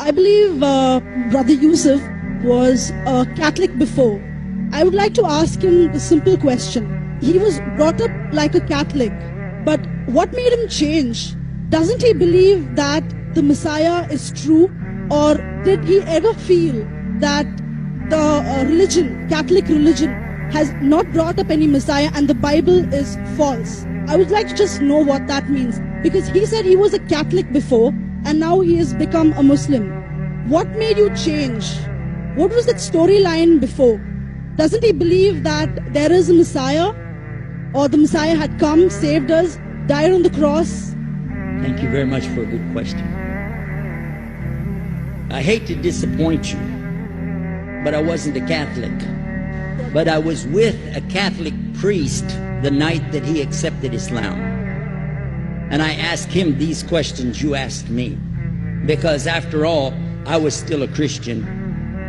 I believe Brother Yusuf was a Catholic before. I would like to ask him the simple question. He was brought up like a Catholic, but what made him change? Doesn't he believe that the Messiah is true? Or did he ever feel that the religion, Catholic religion, has not brought up any Messiah and the Bible is false? I would like to just know what that means, because he said he was a Catholic before and now he has become a Muslim. What made you change? What was that storyline before? Doesn't he believe that there is a Messiah, or the Messiah had come, saved us, died on the cross? Thank you very much for a good question. I hate to disappoint you, but I wasn't a Catholic. But I was with a Catholic priest the night that he accepted Islam. And I asked him these questions you asked me. Because after all, I was still a Christian,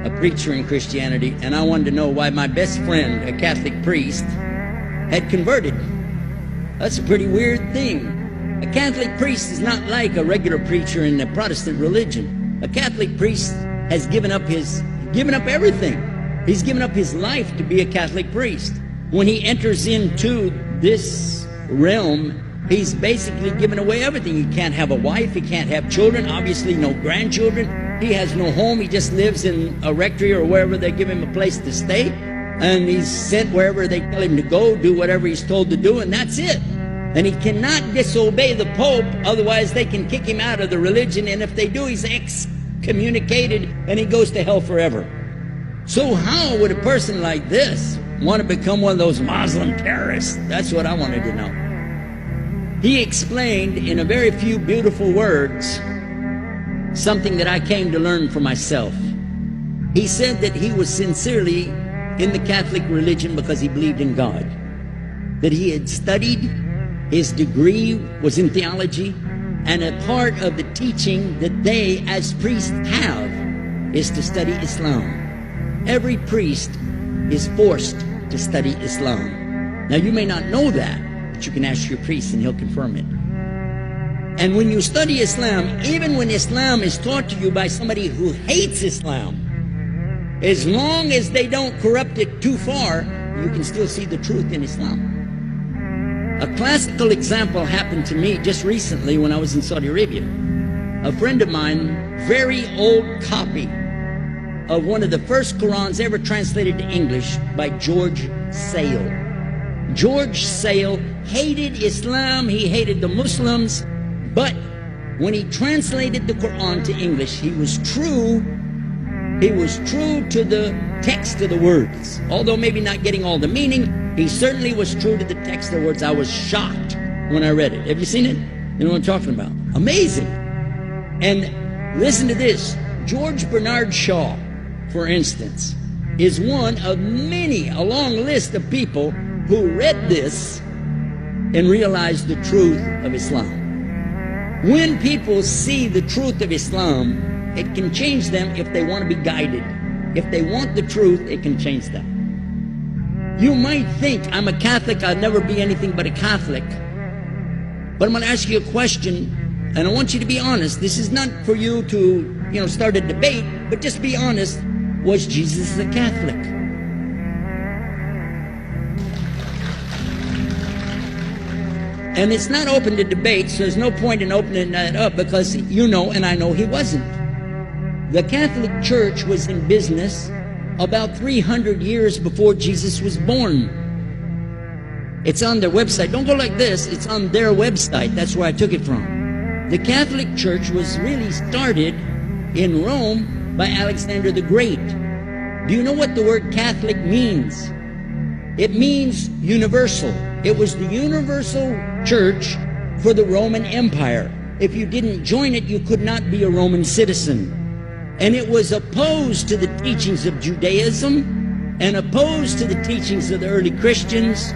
a preacher in Christianity, and I wanted to know why my best friend, a Catholic priest, had converted. That's a pretty weird thing. A Catholic priest is not like a regular preacher in the Protestant religion. A Catholic priest has given up everything. He's given up his life to be a Catholic priest. When he enters into this realm, he's basically given away everything. He can't have a wife, he can't have children, obviously no grandchildren. He has no home, he just lives in a rectory or wherever they give him a place to stay. And he's sent wherever they tell him to go, do whatever he's told to do, and that's it. And he cannot disobey the Pope, otherwise they can kick him out of the religion, and if they do, he's excommunicated and he goes to hell forever. So how would a person like this want to become one of those Muslim terrorists? That's what I wanted to know. He explained in a very few beautiful words something that I came to learn for myself. He said that he was sincerely in the Catholic religion because he believed in God, that he had studied, his degree was in theology, and a part of the teaching that they as priests have is to study Islam. Every priest is forced to study Islam. Now you may not know that, but you can ask your priest and he'll confirm it. And when you study Islam, even when Islam is taught to you by somebody who hates Islam, as long as they don't corrupt it too far, you can still see the truth in Islam. A classical example happened to me just recently when I was in Saudi Arabia. A friend of mine, very old copy of one of the first Qurans ever translated to English by George Sale. George Sale hated Islam, he hated the Muslims, but when he translated the Quran to English, he was true to the text of the words. Although maybe not getting all the meaning, he certainly was true to the text of the words. I was shocked when I read it. Have you seen it? You know what I'm talking about? Amazing. And listen to this. George Bernard Shaw, for instance, is one of many, a long list of people who read this and realized the truth of Islam. When people see the truth of Islam, it can change them if they want to be guided. If they want the truth, it can change them. You might think, I'm a Catholic, I'll never be anything but a Catholic. But I'm going to ask you a question, and I want you to be honest. This is not for you to, start a debate, but just be honest. Was Jesus a Catholic? And it's not open to debate, so there's no point in opening that up, because you know and I know he wasn't. The Catholic Church was in business about 300 years before Jesus was born. It's on their website. Don't go like this. It's on their website. That's where I took it from. The Catholic Church was really started in Rome by Alexander the Great. Do you know what the word Catholic means? It means universal. It was the universal church for the Roman Empire. If you didn't join it, you could not be a Roman citizen. And it was opposed to the teachings of Judaism and opposed to the teachings of the early Christians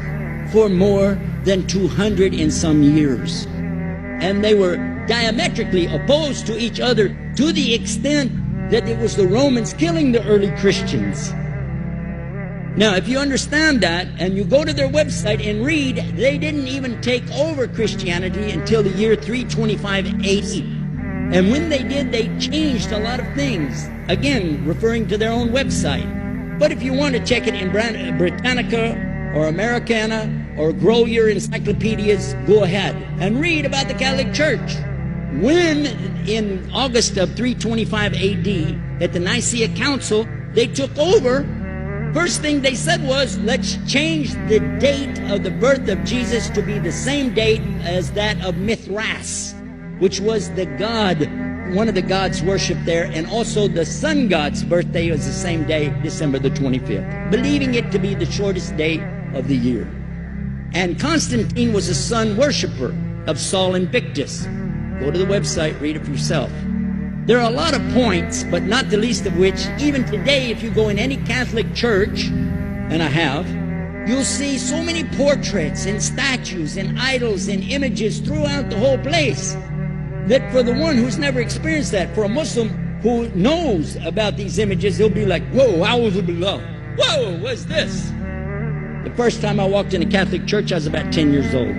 for more than 200 and some years. And they were diametrically opposed to each other to the extent that it was the Romans killing the early Christians. Now, if you understand that and you go to their website and read, they didn't even take over Christianity until the year 325 AD. And when they did, they changed a lot of things. Again, referring to their own website. But if you want to check it in Britannica or Americana or grow your encyclopedias, go ahead and read about the Catholic Church. When in August of 325 AD at the Nicaea Council, they took over, first thing they said was, let's change the date of the birth of Jesus to be the same date as that of Mithras, which was the god, one of the gods worshipped there, and also the sun god's birthday was the same day, December the 25th, believing it to be the shortest day of the year. And Constantine was a sun worshiper of Sol Invictus. Go to the website, read it for yourself. There are a lot of points, but not the least of which, even today, if you go in any Catholic church, and I have, you'll see so many portraits and statues and idols and images throughout the whole place that for the one who's never experienced that, for a Muslim who knows about these images, he'll be like, whoa, a'udhu billah. Whoa, what's this? The first time I walked in a Catholic church, I was about 10 years old.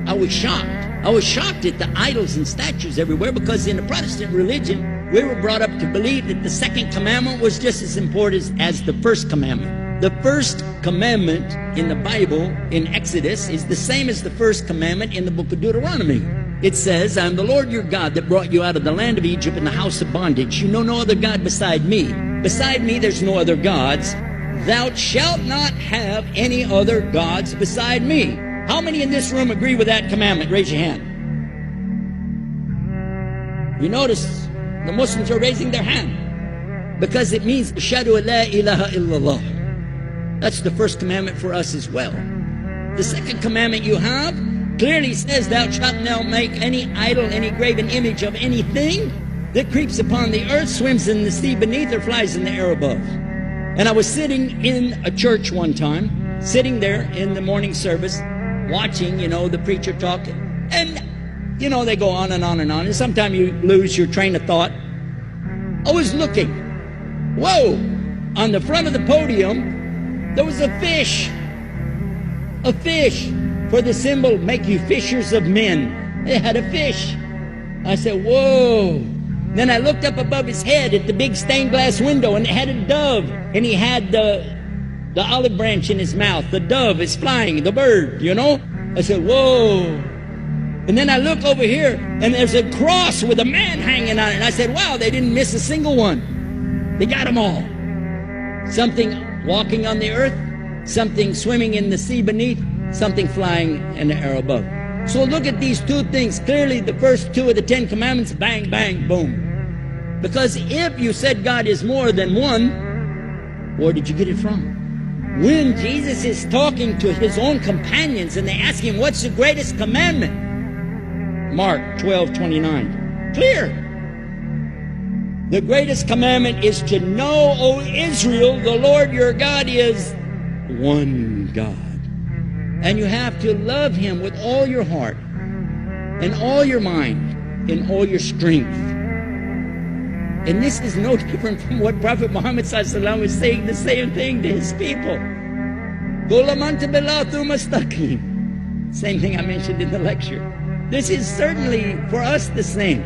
I was shocked. I was shocked at the idols and statues everywhere, because in the Protestant religion, we were brought up to believe that the second commandment was just as important as the first commandment. The first commandment in the Bible, in Exodus, is the same as the first commandment in the book of Deuteronomy. It says, I am the Lord your God that brought you out of the land of Egypt in the house of bondage. You know no other God beside me. Beside me there's no other gods. Thou shalt not have any other gods beside me. How many in this room agree with that commandment? Raise your hand. You notice the Muslims are raising their hand because it means Ashhadu an la ilaha illallah. That's the first commandment for us as well. The second commandment you have clearly says, thou shalt not make any idol, any graven image of anything that creeps upon the earth, swims in the sea beneath, or flies in the air above. And I was sitting in a church one time, sitting there in the morning service, watching, the preacher talk, and, they go on and on and on, and sometimes you lose your train of thought. I was looking. Whoa! On the front of the podium, there was a fish. A fish. For the symbol, make you fishers of men. They had a fish. I said, whoa. Then I looked up above his head at the big stained glass window, and it had a dove, and he had the olive branch in his mouth. The dove is flying, the bird, I said, whoa. And then I look over here, and there's a cross with a man hanging on it. And I said, wow, they didn't miss a single one. They got them all. Something walking on the earth, something swimming in the sea beneath, something flying in the air above. So look at these two things. Clearly the first two of the 10 commandments, bang, bang, boom. Because if you said God is more than one, where did you get it from? When Jesus is talking to his own companions and they ask him, what's the greatest commandment? Mark 12:29. Clear. The greatest commandment is to know, O Israel, the Lord your God is one God. And you have to love him with all your heart and all your mind and all your strength. And this is no different from what Prophet Muhammad ﷺ was saying, the same thing to his people. Same thing I mentioned in the lecture. This is certainly for us the same.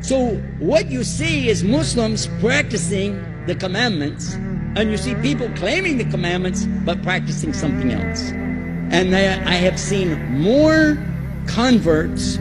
So what you see is Muslims practicing the commandments, and you see people claiming the commandments but practicing something else. And I have seen more converts